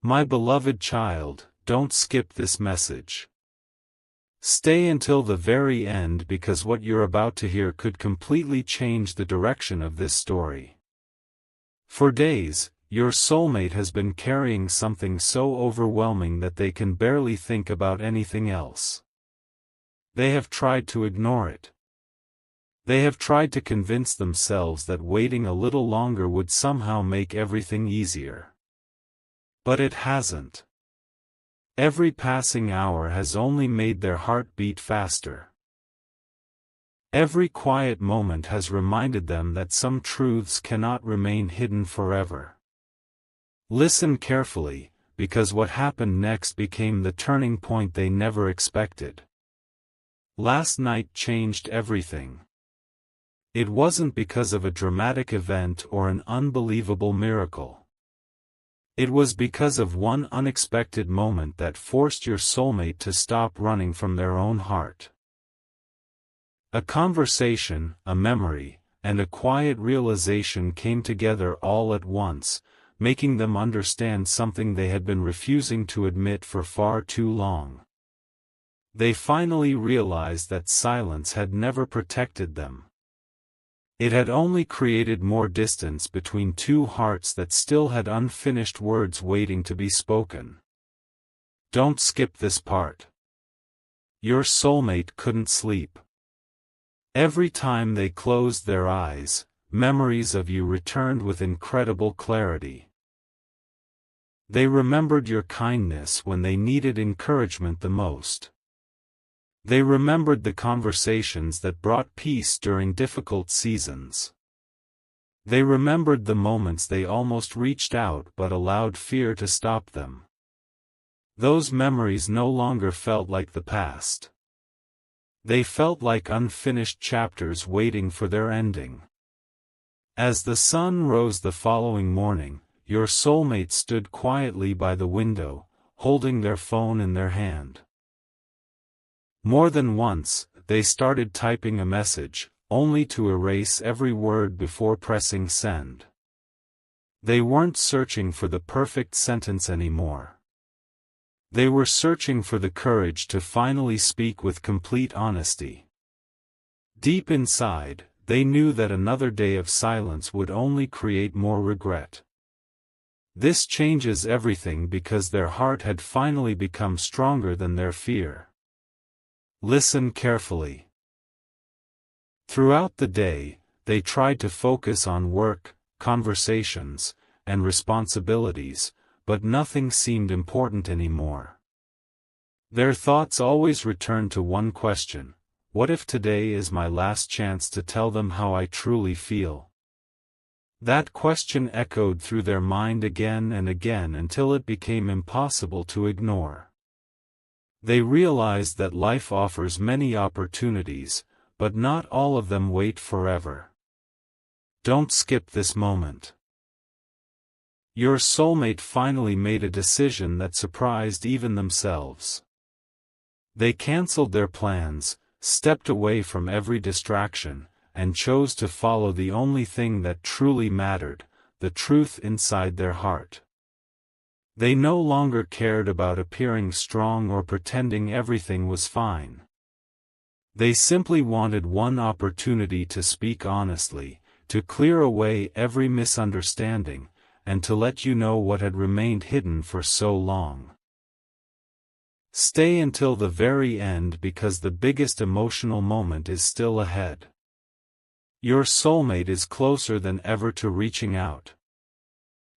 My beloved child, don't skip this message. Stay until the very end because what you're about to hear could completely change the direction of this story. For days, your soulmate has been carrying something so overwhelming that they can barely think about anything else. They have tried to ignore it. They have tried to convince themselves that waiting a little longer would somehow make everything easier. But it hasn't. Every passing hour has only made their heart beat faster. Every quiet moment has reminded them that some truths cannot remain hidden forever. Listen carefully, because what happened next became the turning point they never expected. Last night changed everything. It wasn't because of a dramatic event or an unbelievable miracle. It was because of one unexpected moment that forced your soulmate to stop running from their own heart. A conversation, a memory, and a quiet realization came together all at once, making them understand something they had been refusing to admit for far too long. They finally realized that silence had never protected them. It had only created more distance between two hearts that still had unfinished words waiting to be spoken. Don't skip this part. Your soulmate couldn't sleep. Every time they closed their eyes, memories of you returned with incredible clarity. They remembered your kindness when they needed encouragement the most. They remembered the conversations that brought peace during difficult seasons. They remembered the moments they almost reached out but allowed fear to stop them. Those memories no longer felt like the past. They felt like unfinished chapters waiting for their ending. As the sun rose the following morning, your soulmate stood quietly by the window, holding their phone in their hand. More than once, they started typing a message, only to erase every word before pressing send. They weren't searching for the perfect sentence anymore. They were searching for the courage to finally speak with complete honesty. Deep inside, they knew that another day of silence would only create more regret. This changes everything because their heart had finally become stronger than their fear. Listen carefully. Throughout the day, they tried to focus on work, conversations, and responsibilities, but nothing seemed important anymore. Their thoughts always returned to one question: what if today is my last chance to tell them how I truly feel? That question echoed through their mind again and again until it became impossible to ignore. They realized that life offers many opportunities, but not all of them wait forever. Don't skip this moment. Your soulmate finally made a decision that surprised even themselves. They canceled their plans, stepped away from every distraction, and chose to follow the only thing that truly mattered, the truth inside their heart. They no longer cared about appearing strong or pretending everything was fine. They simply wanted one opportunity to speak honestly, to clear away every misunderstanding, and to let you know what had remained hidden for so long. Stay until the very end because the biggest emotional moment is still ahead. Your soulmate is closer than ever to reaching out.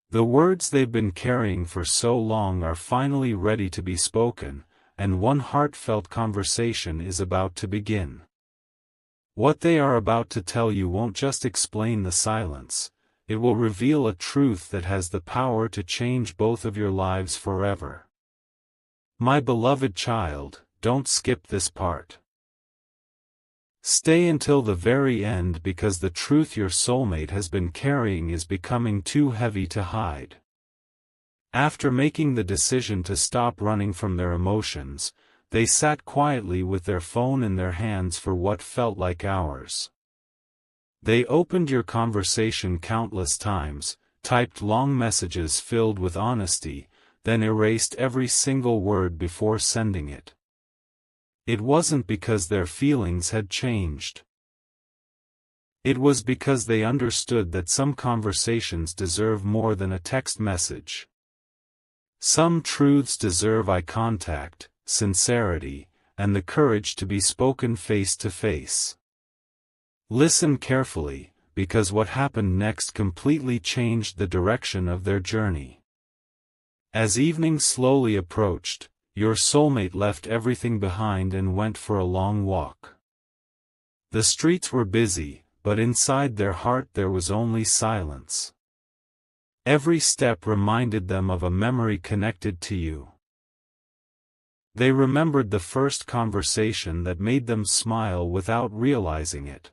The words they've been carrying for so long are finally ready to be spoken, and one heartfelt conversation is about to begin. What they are about to tell you won't just explain the silence, it will reveal a truth that has the power to change both of your lives forever. My beloved child, don't skip this part. Stay until the very end because the truth your soulmate has been carrying is becoming too heavy to hide. After making the decision to stop running from their emotions, they sat quietly with their phone in their hands for what felt like hours. They opened your conversation countless times, typed long messages filled with honesty, then erased every single word before sending it. It wasn't because their feelings had changed. It was because they understood that some conversations deserve more than a text message. Some truths deserve eye contact, sincerity, and the courage to be spoken face to face. Listen carefully, because what happened next completely changed the direction of their journey. As evening slowly approached, your soulmate left everything behind and went for a long walk. The streets were busy, but inside their heart there was only silence. Every step reminded them of a memory connected to you. They remembered the first conversation that made them smile without realizing it.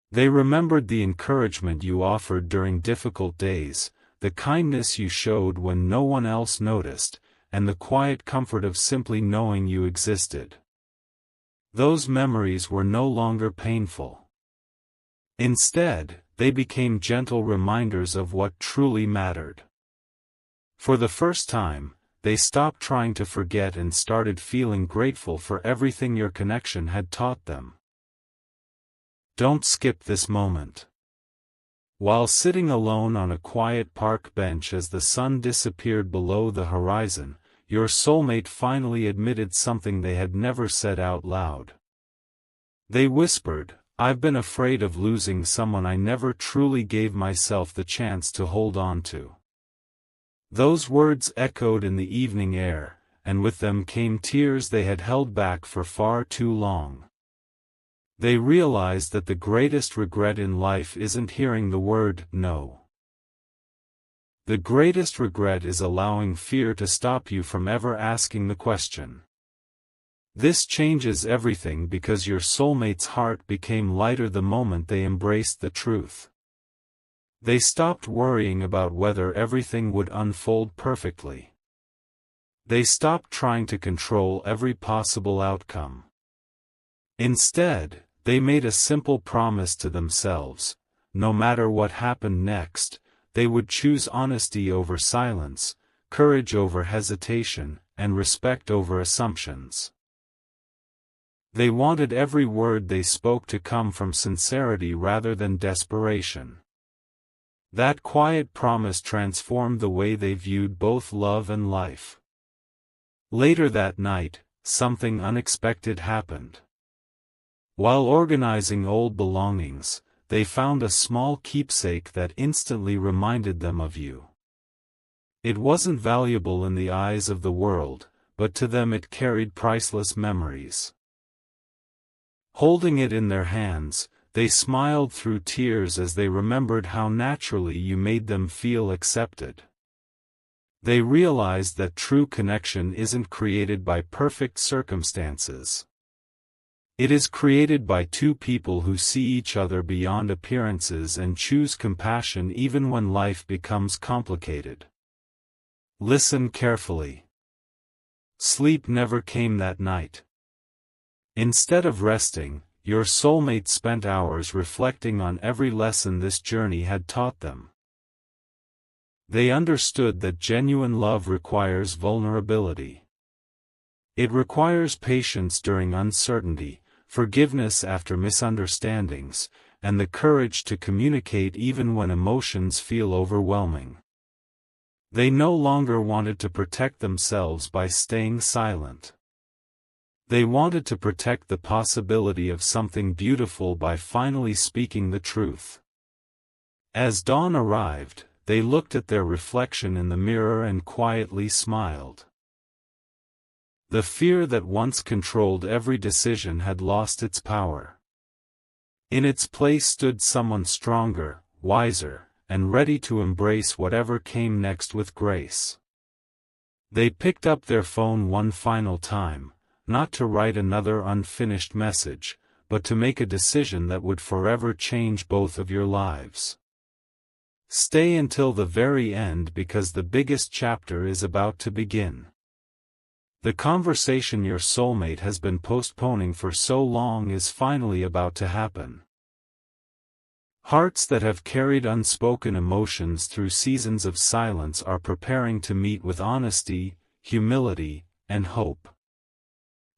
They remembered the encouragement you offered during difficult days, the kindness you showed when no one else noticed, and the quiet comfort of simply knowing you existed. Those memories were no longer painful. Instead, they became gentle reminders of what truly mattered. For the first time, they stopped trying to forget and started feeling grateful for everything your connection had taught them. Don't skip this moment. While sitting alone on a quiet park bench as the sun disappeared below the horizon, your soulmate finally admitted something they had never said out loud. They whispered, "I've been afraid of losing someone I never truly gave myself the chance to hold on to." Those words echoed in the evening air, and with them came tears they had held back for far too long. They realized that the greatest regret in life isn't hearing the word no. The greatest regret is allowing fear to stop you from ever asking the question. This changes everything because your soulmate's heart became lighter the moment they embraced the truth. They stopped worrying about whether everything would unfold perfectly. They stopped trying to control every possible outcome. Instead, they made a simple promise to themselves: no matter what happened next, they would choose honesty over silence, courage over hesitation, and respect over assumptions. They wanted every word they spoke to come from sincerity rather than desperation. That quiet promise transformed the way they viewed both love and life. Later that night, something unexpected happened. While organizing old belongings, they found a small keepsake that instantly reminded them of you. It wasn't valuable in the eyes of the world, but to them it carried priceless memories. Holding it in their hands, they smiled through tears as they remembered how naturally you made them feel accepted. They realized that true connection isn't created by perfect circumstances. It is created by two people who see each other beyond appearances and choose compassion even when life becomes complicated. Listen carefully. Sleep never came that night. Instead of resting, your soulmate spent hours reflecting on every lesson this journey had taught them. They understood that genuine love requires vulnerability. It requires patience during uncertainty, forgiveness after misunderstandings, and the courage to communicate even when emotions feel overwhelming. They no longer wanted to protect themselves by staying silent. They wanted to protect the possibility of something beautiful by finally speaking the truth. As dawn arrived, they looked at their reflection in the mirror and quietly smiled. The fear that once controlled every decision had lost its power. In its place stood someone stronger, wiser, and ready to embrace whatever came next with grace. They picked up their phone one final time, not to write another unfinished message, but to make a decision that would forever change both of your lives. Stay until the very end because the biggest chapter is about to begin. The conversation your soulmate has been postponing for so long is finally about to happen. Hearts that have carried unspoken emotions through seasons of silence are preparing to meet with honesty, humility, and hope.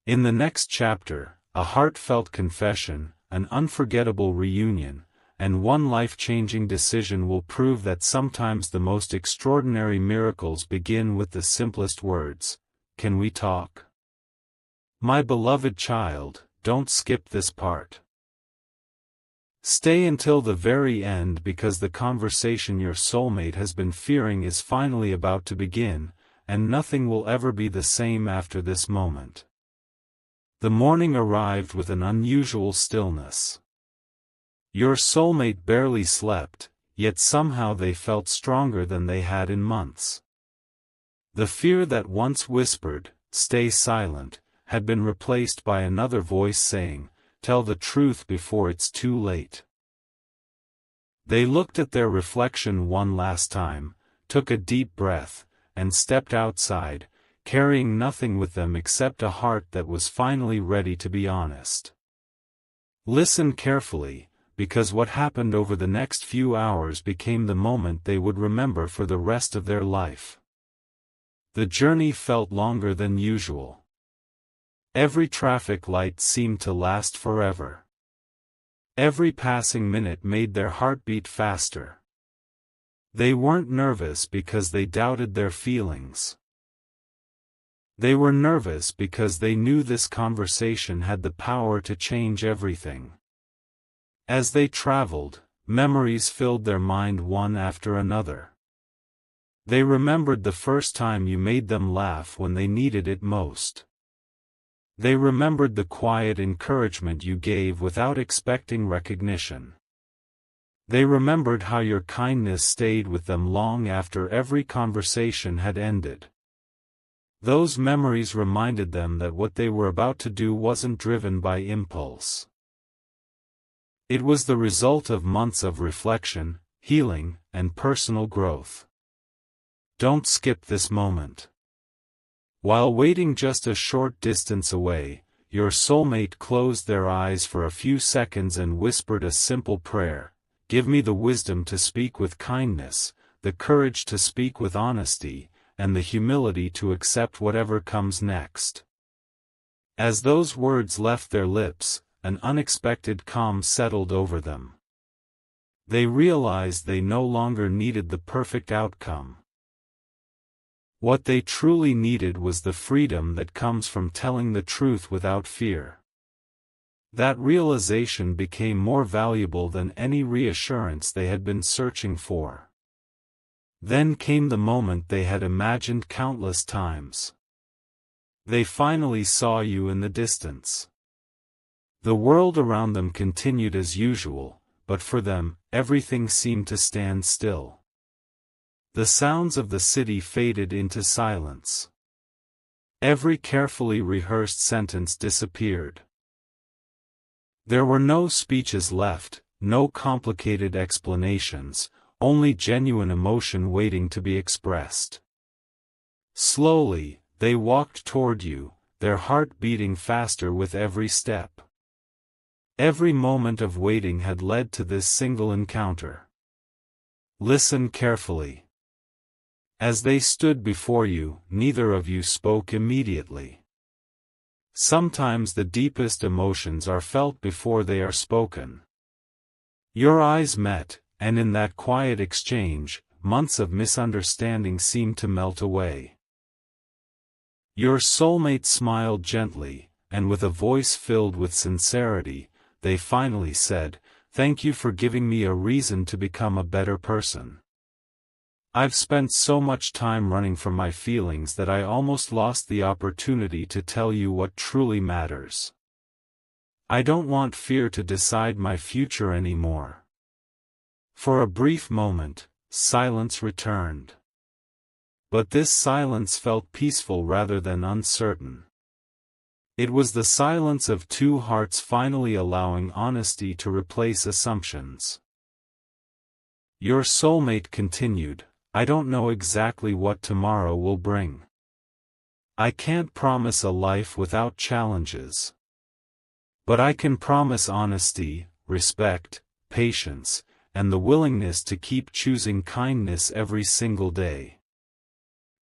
In the next chapter, a heartfelt confession, an unforgettable reunion, and one life-changing decision will prove that sometimes the most extraordinary miracles begin with the simplest words. Can we talk? My beloved child, don't skip this part. Stay until the very end because the conversation your soulmate has been fearing is finally about to begin, and nothing will ever be the same after this moment. The morning arrived with an unusual stillness. Your soulmate barely slept, yet somehow they felt stronger than they had in months. The fear that once whispered, "Stay silent," had been replaced by another voice saying, "Tell the truth before it's too late." They looked at their reflection one last time, took a deep breath, and stepped outside, carrying nothing with them except a heart that was finally ready to be honest. Listen carefully, because what happened over the next few hours became the moment they would remember for the rest of their life. The journey felt longer than usual. Every traffic light seemed to last forever. Every passing minute made their heart beat faster. They weren't nervous because they doubted their feelings. They were nervous because they knew this conversation had the power to change everything. As they traveled, memories filled their mind one after another. They remembered the first time you made them laugh when they needed it most. They remembered the quiet encouragement you gave without expecting recognition. They remembered how your kindness stayed with them long after every conversation had ended. Those memories reminded them that what they were about to do wasn't driven by impulse. It was the result of months of reflection, healing, and personal growth. Don't skip this moment. While waiting just a short distance away, your soulmate closed their eyes for a few seconds and whispered a simple prayer. Give me the wisdom to speak with kindness, the courage to speak with honesty, and the humility to accept whatever comes next. As those words left their lips, an unexpected calm settled over them. They realized they no longer needed the perfect outcome. What they truly needed was the freedom that comes from telling the truth without fear. That realization became more valuable than any reassurance they had been searching for. Then came the moment they had imagined countless times. They finally saw you in the distance. The world around them continued as usual, but for them, everything seemed to stand still. The sounds of the city faded into silence. Every carefully rehearsed sentence disappeared. There were no speeches left, no complicated explanations, only genuine emotion waiting to be expressed. Slowly, they walked toward you, their heart beating faster with every step. Every moment of waiting had led to this single encounter. Listen carefully. As they stood before you, neither of you spoke immediately. Sometimes the deepest emotions are felt before they are spoken. Your eyes met, and in that quiet exchange, months of misunderstanding seemed to melt away. Your soulmate smiled gently, and with a voice filled with sincerity, they finally said, "Thank you for giving me a reason to become a better person. I've spent so much time running from my feelings that I almost lost the opportunity to tell you what truly matters. I don't want fear to decide my future anymore." For a brief moment, silence returned. But this silence felt peaceful rather than uncertain. It was the silence of two hearts finally allowing honesty to replace assumptions. Your soulmate continued, "I don't know exactly what tomorrow will bring. I can't promise a life without challenges. But I can promise honesty, respect, patience, and the willingness to keep choosing kindness every single day.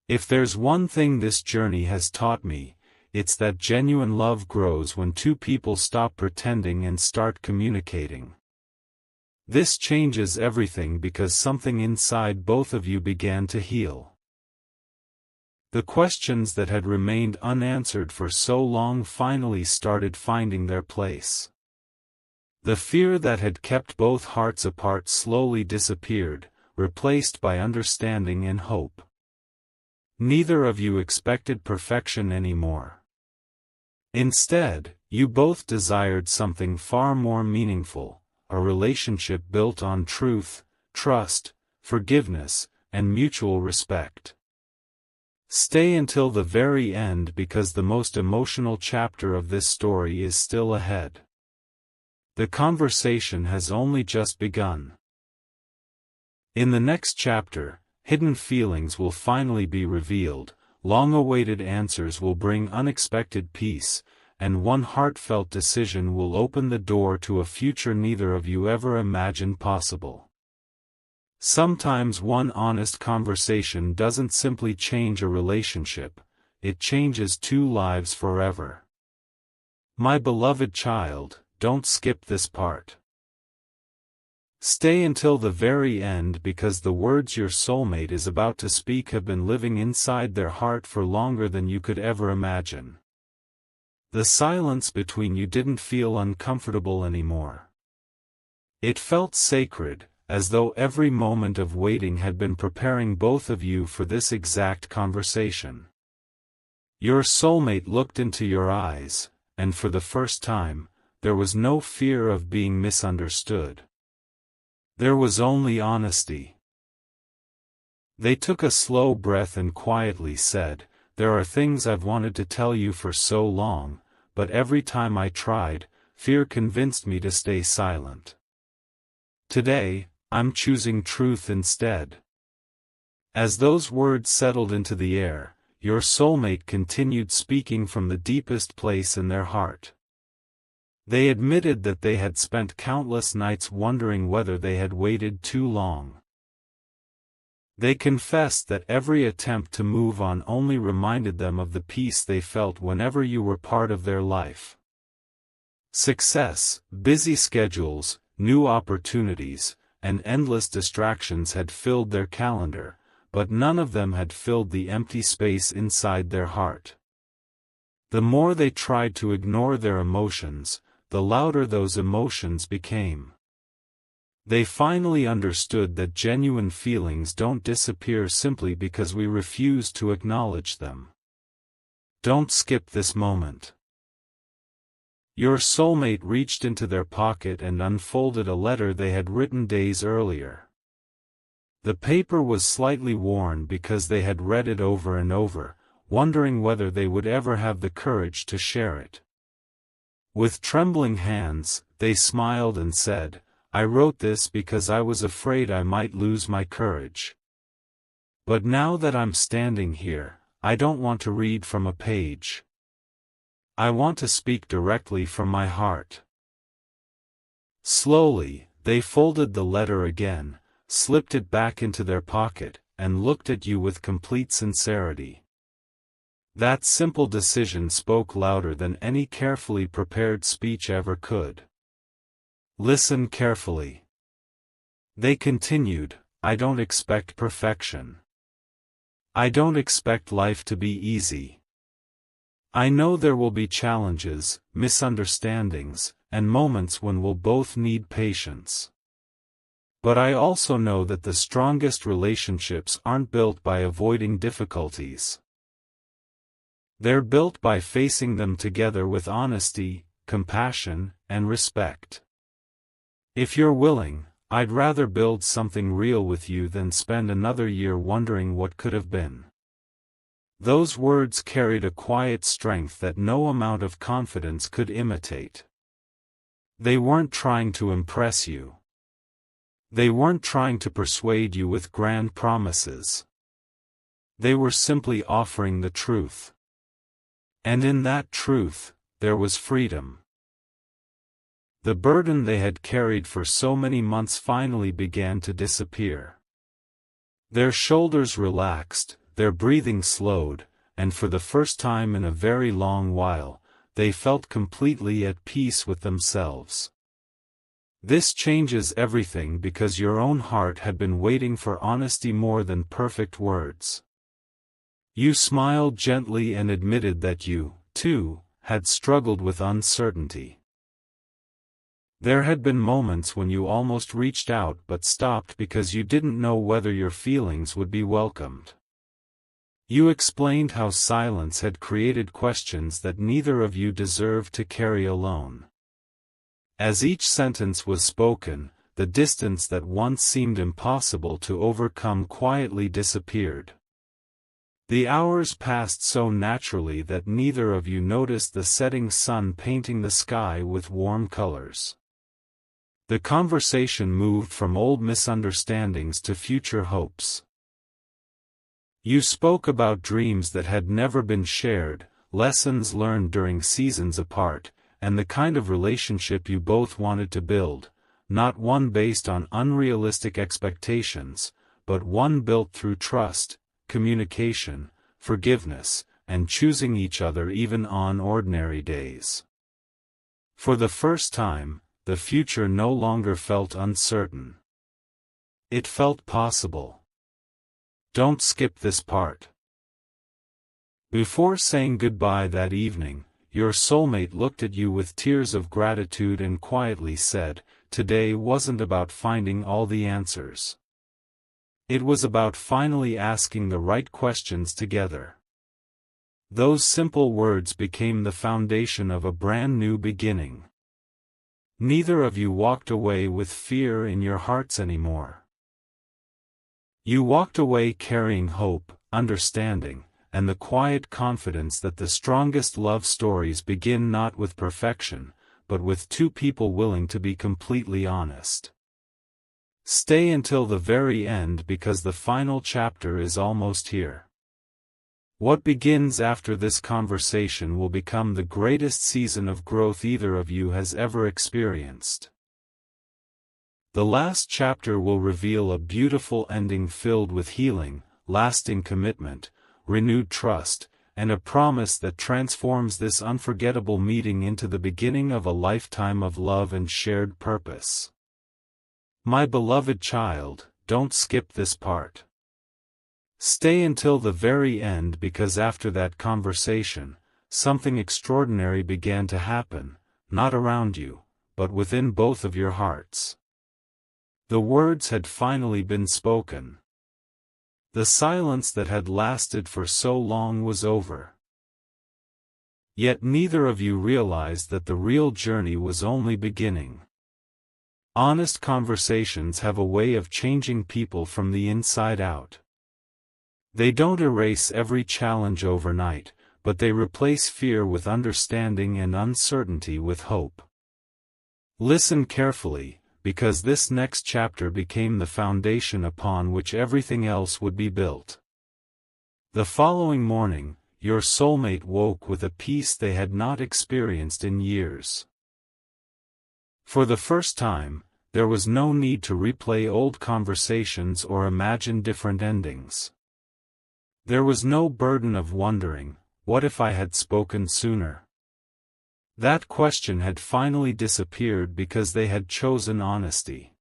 If there's one thing this journey has taught me, it's that genuine love grows when two people stop pretending and start communicating. This changes everything because something inside both of you began to heal. The questions that had remained unanswered for so long finally started finding their place. The fear that had kept both hearts apart slowly disappeared, replaced by understanding and hope. Neither of you expected perfection anymore. Instead, you both desired something far more meaningful, a relationship built on truth, trust, forgiveness, and mutual respect. Stay until the very end because the most emotional chapter of this story is still ahead. The conversation has only just begun. In the next chapter, hidden feelings will finally be revealed, long-awaited answers will bring unexpected peace, and one heartfelt decision will open the door to a future neither of you ever imagined possible. Sometimes one honest conversation doesn't simply change a relationship, it changes two lives forever. My beloved child, don't skip this part. Stay until the very end because the words your soulmate is about to speak have been living inside their heart for longer than you could ever imagine. The silence between you didn't feel uncomfortable anymore. It felt sacred, as though every moment of waiting had been preparing both of you for this exact conversation. Your soulmate looked into your eyes, and for the first time, there was no fear of being misunderstood. There was only honesty. They took a slow breath and quietly said, "There are things I've wanted to tell you for so long, but every time I tried, fear convinced me to stay silent. Today, I'm choosing truth instead." As those words settled into the air, your soulmate continued speaking from the deepest place in their heart. They admitted that they had spent countless nights wondering whether they had waited too long. They confessed that every attempt to move on only reminded them of the peace they felt whenever you were part of their life. Success, busy schedules, new opportunities, and endless distractions had filled their calendar, but none of them had filled the empty space inside their heart. The more they tried to ignore their emotions, the louder those emotions became. They finally understood that genuine feelings don't disappear simply because we refuse to acknowledge them. Don't skip this moment. Your soulmate reached into their pocket and unfolded a letter they had written days earlier. The paper was slightly worn because they had read it over and over, wondering whether they would ever have the courage to share it. With trembling hands, they smiled and said, "I wrote this because I was afraid I might lose my courage. But now that I'm standing here, I don't want to read from a page. I want to speak directly from my heart." Slowly, they folded the letter again, slipped it back into their pocket, and looked at you with complete sincerity. That simple decision spoke louder than any carefully prepared speech ever could. Listen carefully. They continued, "I don't expect perfection. I don't expect life to be easy. I know there will be challenges, misunderstandings, and moments when we'll both need patience. But I also know that the strongest relationships aren't built by avoiding difficulties. They're built by facing them together with honesty, compassion, and respect. If you're willing, I'd rather build something real with you than spend another year wondering what could have been." Those words carried a quiet strength that no amount of confidence could imitate. They weren't trying to impress you. They weren't trying to persuade you with grand promises. They were simply offering the truth. And in that truth, there was freedom. The burden they had carried for so many months finally began to disappear. Their shoulders relaxed, their breathing slowed, and for the first time in a very long while, they felt completely at peace with themselves. This changes everything because your own heart had been waiting for honesty more than perfect words. You smiled gently and admitted that you, too, had struggled with uncertainty. There had been moments when you almost reached out but stopped because you didn't know whether your feelings would be welcomed. You explained how silence had created questions that neither of you deserved to carry alone. As each sentence was spoken, the distance that once seemed impossible to overcome quietly disappeared. The hours passed so naturally that neither of you noticed the setting sun painting the sky with warm colors. The conversation moved from old misunderstandings to future hopes. You spoke about dreams that had never been shared, lessons learned during seasons apart, and the kind of relationship you both wanted to build, not one based on unrealistic expectations, but one built through trust, communication, forgiveness, and choosing each other even on ordinary days. For the first time, the future no longer felt uncertain. It felt possible. Don't skip this part. Before saying goodbye that evening, your soulmate looked at you with tears of gratitude and quietly said, "Today wasn't about finding all the answers. It was about finally asking the right questions together." Those simple words became the foundation of a brand new beginning. Neither of you walked away with fear in your hearts anymore. You walked away carrying hope, understanding, and the quiet confidence that the strongest love stories begin not with perfection, but with two people willing to be completely honest. Stay until the very end because the final chapter is almost here. What begins after this conversation will become the greatest season of growth either of you has ever experienced. The last chapter will reveal a beautiful ending filled with healing, lasting commitment, renewed trust, and a promise that transforms this unforgettable meeting into the beginning of a lifetime of love and shared purpose. My beloved child, don't skip this part. Stay until the very end because after that conversation, something extraordinary began to happen, not around you, but within both of your hearts. The words had finally been spoken. The silence that had lasted for so long was over. Yet neither of you realized that the real journey was only beginning. Honest conversations have a way of changing people from the inside out. They don't erase every challenge overnight, but they replace fear with understanding and uncertainty with hope. Listen carefully, because this next chapter became the foundation upon which everything else would be built. The following morning, your soulmate woke with a peace they had not experienced in years. For the first time, there was no need to replay old conversations or imagine different endings. There was no burden of wondering, what if I had spoken sooner? That question had finally disappeared because they had chosen honesty.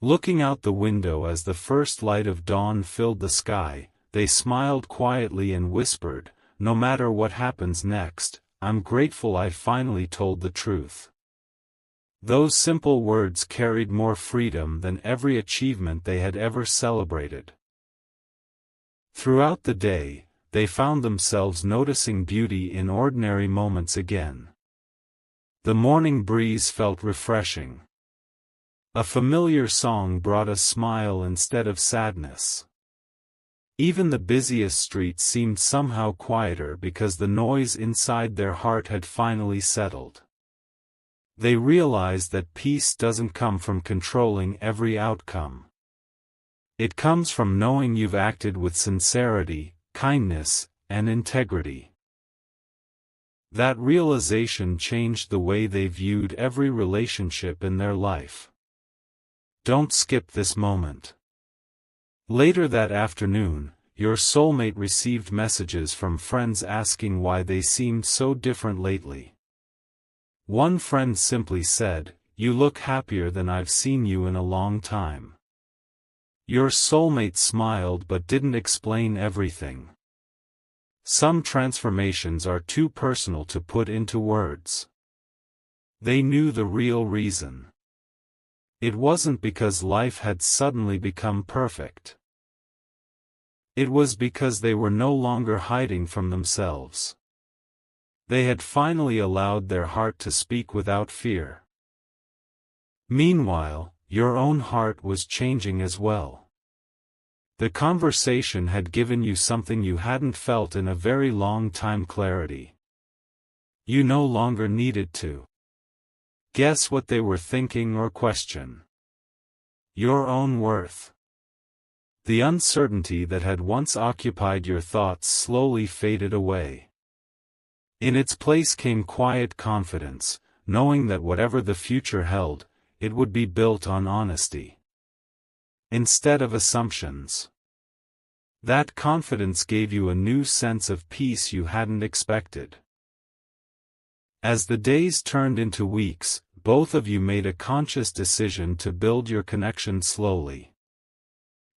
Looking out the window as the first light of dawn filled the sky, they smiled quietly and whispered, "No matter what happens next, I'm grateful I finally told the truth." Those simple words carried more freedom than every achievement they had ever celebrated. Throughout the day, they found themselves noticing beauty in ordinary moments again. The morning breeze felt refreshing. A familiar song brought a smile instead of sadness. Even the busiest streets seemed somehow quieter because the noise inside their heart had finally settled. They realized that peace doesn't come from controlling every outcome. It comes from knowing you've acted with sincerity, kindness, and integrity. That realization changed the way they viewed every relationship in their life. Don't skip this moment. Later that afternoon, your soulmate received messages from friends asking why they seemed so different lately. One friend simply said, "You look happier than I've seen you in a long time." Your soulmate smiled but didn't explain everything. Some transformations are too personal to put into words. They knew the real reason. It wasn't because life had suddenly become perfect. It was because they were no longer hiding from themselves. They had finally allowed their heart to speak without fear. Meanwhile, your own heart was changing as well. The conversation had given you something you hadn't felt in a very long time: clarity. You no longer needed to guess what they were thinking or question your own worth. The uncertainty that had once occupied your thoughts slowly faded away. In its place came quiet confidence, knowing that whatever the future held, it would be built on honesty instead of assumptions. That confidence gave you a new sense of peace you hadn't expected. As the days turned into weeks, both of you made a conscious decision to build your connection slowly.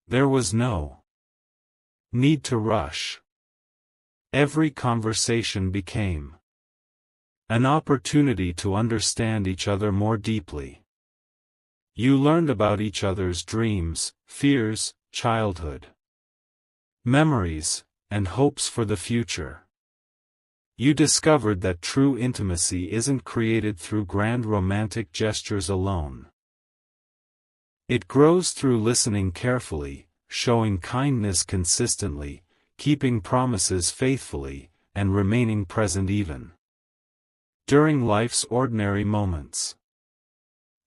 There was no need to rush. Every conversation became an opportunity to understand each other more deeply. You learned about each other's dreams, fears, childhood memories, and hopes for the future. You discovered that true intimacy isn't created through grand romantic gestures alone. It grows through listening carefully, showing kindness consistently, keeping promises faithfully, and remaining present even during life's ordinary moments.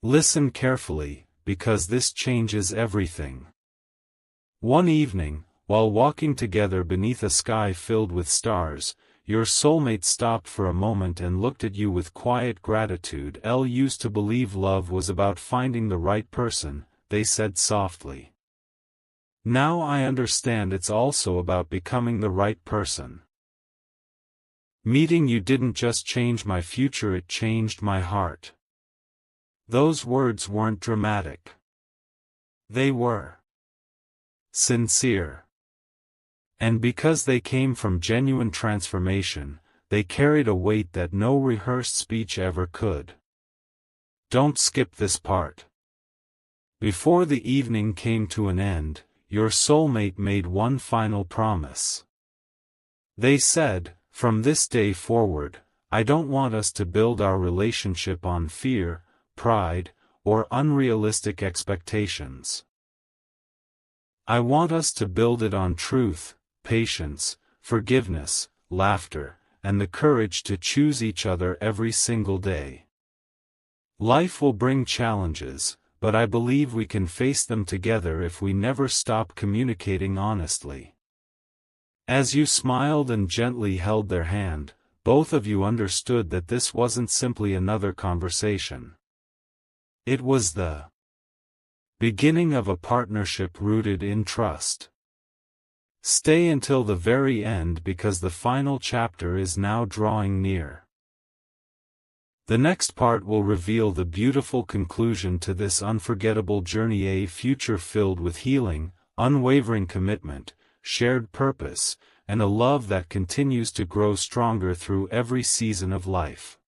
Listen carefully, because this changes everything. One evening, while walking together beneath a sky filled with stars, your soulmate stopped for a moment and looked at you with quiet gratitude. "Elle used to believe love was about finding the right person," they said softly. "Now I understand it's also about becoming the right person. Meeting you didn't just change my future, it changed my heart." Those words weren't dramatic. They were sincere. And because they came from genuine transformation, they carried a weight that no rehearsed speech ever could. Don't skip this part. Before the evening came to an end, your soulmate made one final promise. They said, "From this day forward, I don't want us to build our relationship on fear, pride, or unrealistic expectations. I want us to build it on truth, patience, forgiveness, laughter, and the courage to choose each other every single day. Life will bring challenges, but I believe we can face them together if we never stop communicating honestly." As you smiled and gently held their hand, both of you understood that this wasn't simply another conversation. It was the beginning of a partnership rooted in trust. Stay until the very end because the final chapter is now drawing near. The next part will reveal the beautiful conclusion to this unforgettable journey, a future filled with healing, unwavering commitment, shared purpose, and a love that continues to grow stronger through every season of life.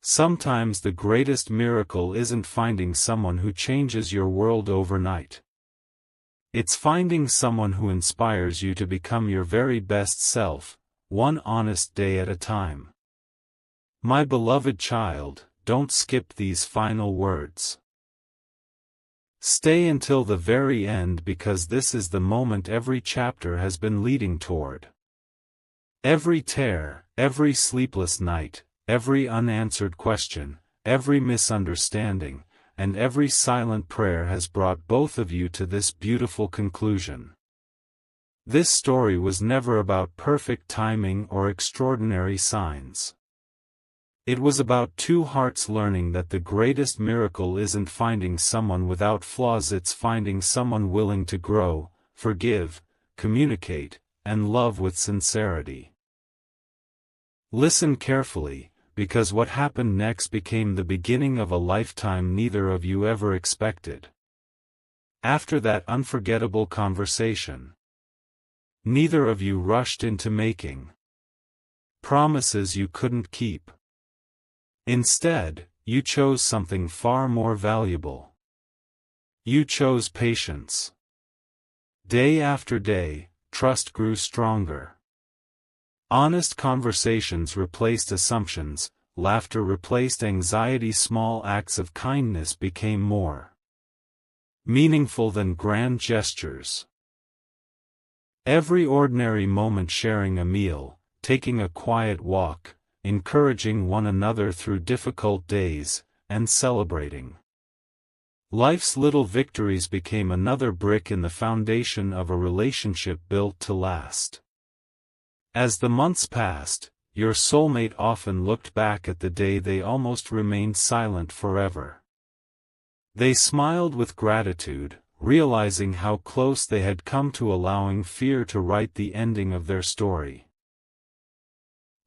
Sometimes the greatest miracle isn't finding someone who changes your world overnight. It's finding someone who inspires you to become your very best self, one honest day at a time. My beloved child, don't skip these final words. Stay until the very end because this is the moment every chapter has been leading toward. Every tear, every sleepless night, every unanswered question, every misunderstanding, and every silent prayer has brought both of you to this beautiful conclusion. This story was never about perfect timing or extraordinary signs. It was about two hearts learning that the greatest miracle isn't finding someone without flaws, it's finding someone willing to grow, forgive, communicate, and love with sincerity. Listen carefully, because what happened next became the beginning of a lifetime neither of you ever expected. After that unforgettable conversation, neither of you rushed into making promises you couldn't keep. Instead, you chose something far more valuable. You chose patience. Day after day, trust grew stronger. Honest conversations replaced assumptions, laughter replaced anxiety, small acts of kindness became more meaningful than grand gestures. Every ordinary moment, sharing a meal, taking a quiet walk, encouraging one another through difficult days, and celebrating life's little victories became another brick in the foundation of a relationship built to last. As the months passed, your soulmate often looked back at the day they almost remained silent forever. They smiled with gratitude, realizing how close they had come to allowing fear to write the ending of their story.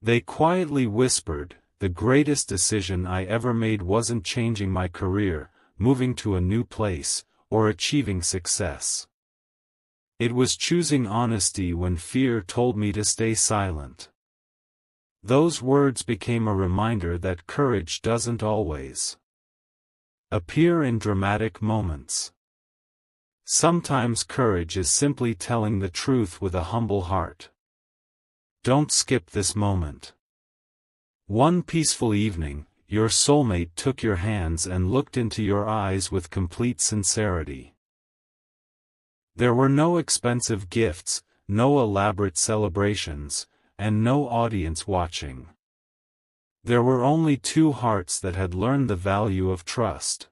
They quietly whispered, "The greatest decision I ever made wasn't changing my career, moving to a new place, or achieving success. It was choosing honesty when fear told me to stay silent." Those words became a reminder that courage doesn't always appear in dramatic moments. Sometimes courage is simply telling the truth with a humble heart. Don't skip this moment. One peaceful evening, your soulmate took your hands and looked into your eyes with complete sincerity. There were no expensive gifts, no elaborate celebrations, and no audience watching. There were only two hearts that had learned the value of trust.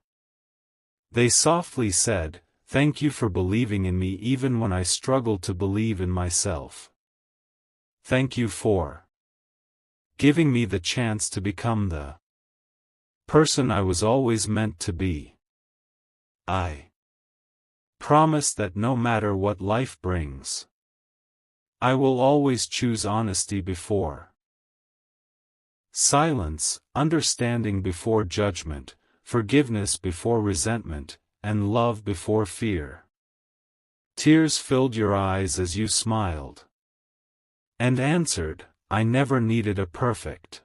They softly said, "Thank you for believing in me even when I struggled to believe in myself. Thank you for giving me the chance to become the person I was always meant to be. I promise that no matter what life brings, I will always choose honesty before silence, understanding before judgment, forgiveness before resentment, and love before fear." Tears filled your eyes as you smiled and answered, "I never needed a perfect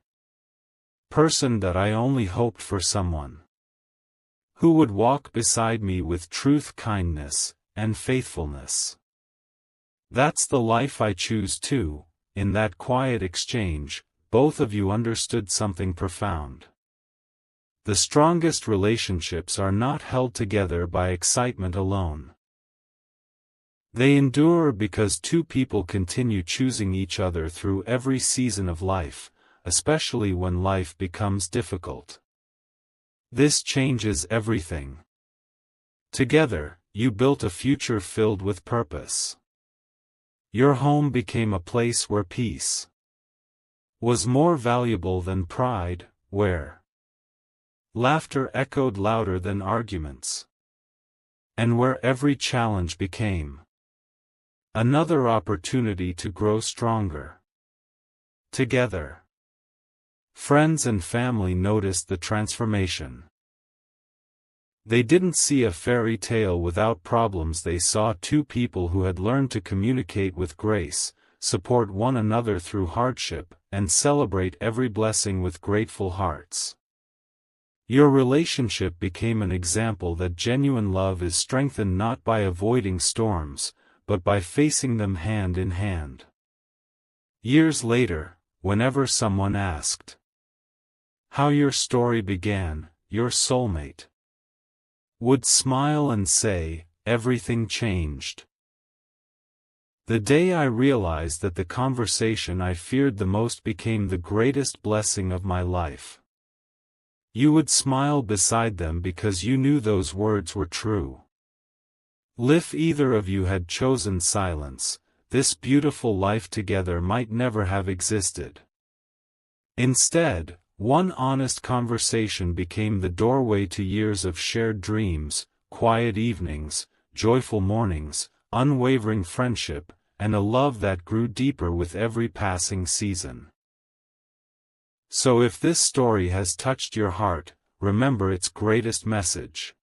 person, that I only hoped for someone who would walk beside me with truth, kindness, and faithfulness. That's the life I choose too." In that quiet exchange, both of you understood something profound. The strongest relationships are not held together by excitement alone. They endure because two people continue choosing each other through every season of life, especially when life becomes difficult. This changes everything. Together, you built a future filled with purpose. Your home became a place where peace was more valuable than pride, where laughter echoed louder than arguments, and where every challenge became another opportunity to grow stronger together. Friends and family noticed the transformation. They didn't see a fairy tale without problems, they saw two people who had learned to communicate with grace, support one another through hardship, and celebrate every blessing with grateful hearts. Your relationship became an example that genuine love is strengthened not by avoiding storms, but by facing them hand in hand. Years later, whenever someone asked how your story began, your soulmate would smile and say, "Everything changed the day I realized that the conversation I feared the most became the greatest blessing of my life." You would smile beside them because you knew those words were true. If either of you had chosen silence, this beautiful life together might never have existed. Instead, one honest conversation became the doorway to years of shared dreams, quiet evenings, joyful mornings, unwavering friendship, and a love that grew deeper with every passing season. So if this story has touched your heart, remember its greatest message.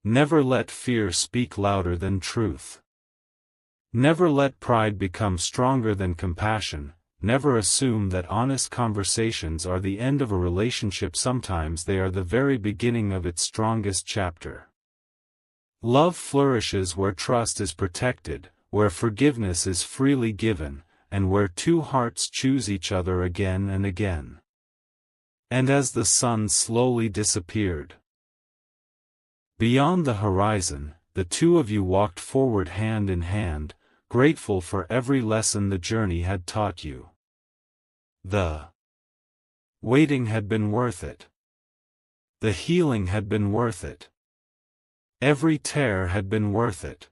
Never let fear speak louder than truth. Never let pride become stronger than compassion. Never assume that honest conversations are the end of a relationship. Sometimes they are the very beginning of its strongest chapter. Love flourishes where trust is protected, where forgiveness is freely given, and where two hearts choose each other again and again. And as the sun slowly disappeared beyond the horizon, the two of you walked forward hand in hand, grateful for every lesson the journey had taught you. The waiting had been worth it. The healing had been worth it. Every tear had been worth it.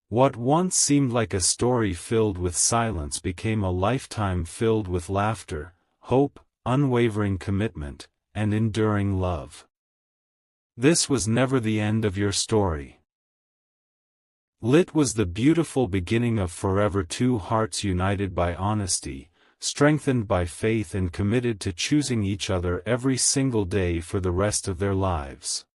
What once seemed like a story filled with silence became a lifetime filled with laughter, hope, unwavering commitment, and enduring love. This was never the end of your story. It was the beautiful beginning of forever, two hearts united by honesty, strengthened by faith and committed to choosing each other every single day for the rest of their lives.